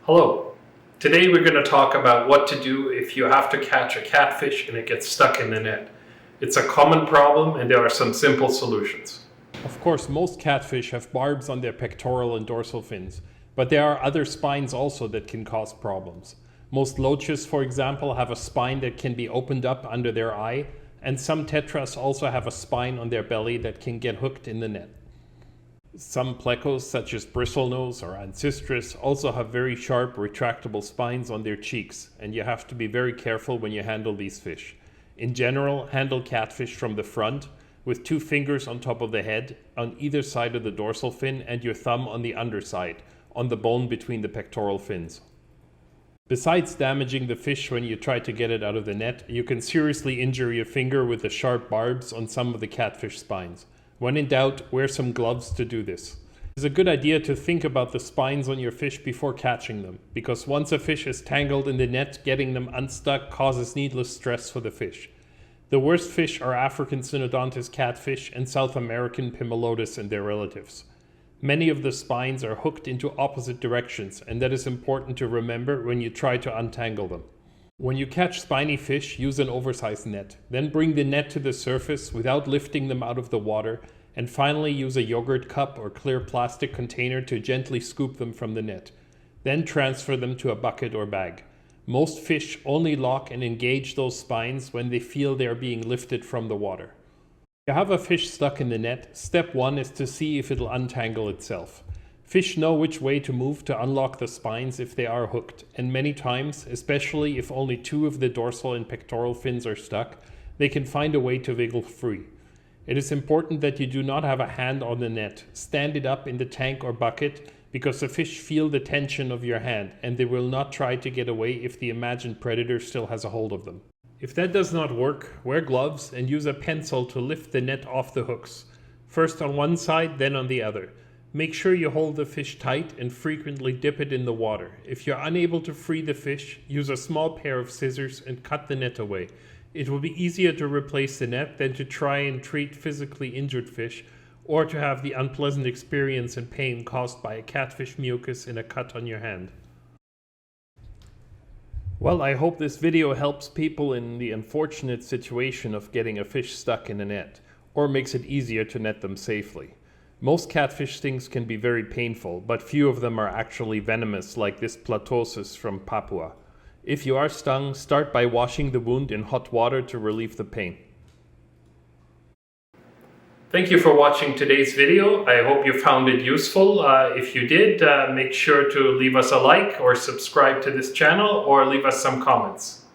Hello. Today we're going to talk about what to do if you have to catch a catfish and it gets stuck in the net. It's a common problem and there are some simple solutions. Of course, most catfish have barbs on their pectoral and dorsal fins, but there are other spines also that can cause problems. Most loaches, for example, have a spine that can be opened up under their eye, and some tetras also have a spine on their belly that can get hooked in the net. Some plecos, such as bristlenose or ancestris, also have very sharp retractable spines on their cheeks, and you have to be very careful when you handle these fish. In general, handle catfish from the front, with 2 fingers on top of the head, on either side of the dorsal fin, and your thumb on the underside, on the bone between the pectoral fins. Besides damaging the fish when you try to get it out of the net, you can seriously injure your finger with the sharp barbs on some of the catfish spines. When in doubt, wear some gloves to do this. It's a good idea to think about the spines on your fish before catching them, because once a fish is tangled in the net, getting them unstuck causes needless stress for the fish. The worst fish are African Synodontis catfish and South American Pimelodus and their relatives. Many of the spines are hooked into opposite directions, and that is important to remember when you try to untangle them. When you catch spiny fish, use an oversized net. Then bring the net to the surface without lifting them out of the water, and finally use a yogurt cup or clear plastic container to gently scoop them from the net. Then transfer them to a bucket or bag. Most fish only lock and engage those spines when they feel they are being lifted from the water. If you have a fish stuck in the net, step 1 is to see if it'll untangle itself. Fish know which way to move to unlock the spines if they are hooked, and many times, especially if only 2 of the dorsal and pectoral fins are stuck, they can find a way to wiggle free. It is important that you do not have a hand on the net. Stand it up in the tank or bucket, because the fish feel the tension of your hand, and they will not try to get away if the imagined predator still has a hold of them. If that does not work, wear gloves and use a pencil to lift the net off the hooks, first on one side, then on the other. Make sure you hold the fish tight and frequently dip it in the water. If you're unable to free the fish, use a small pair of scissors and cut the net away. It will be easier to replace the net than to try and treat physically injured fish, or to have the unpleasant experience and pain caused by a catfish mucus in a cut on your hand. Well, I hope this video helps people in the unfortunate situation of getting a fish stuck in a net, or makes it easier to net them safely. Most catfish stings can be very painful, but few of them are actually venomous, like this platosis from Papua. If you are stung, start by washing the wound in hot water to relieve the pain. Thank you for watching today's video. I hope you found it useful. If you did, make sure to leave us a like or subscribe to this channel or leave us some comments.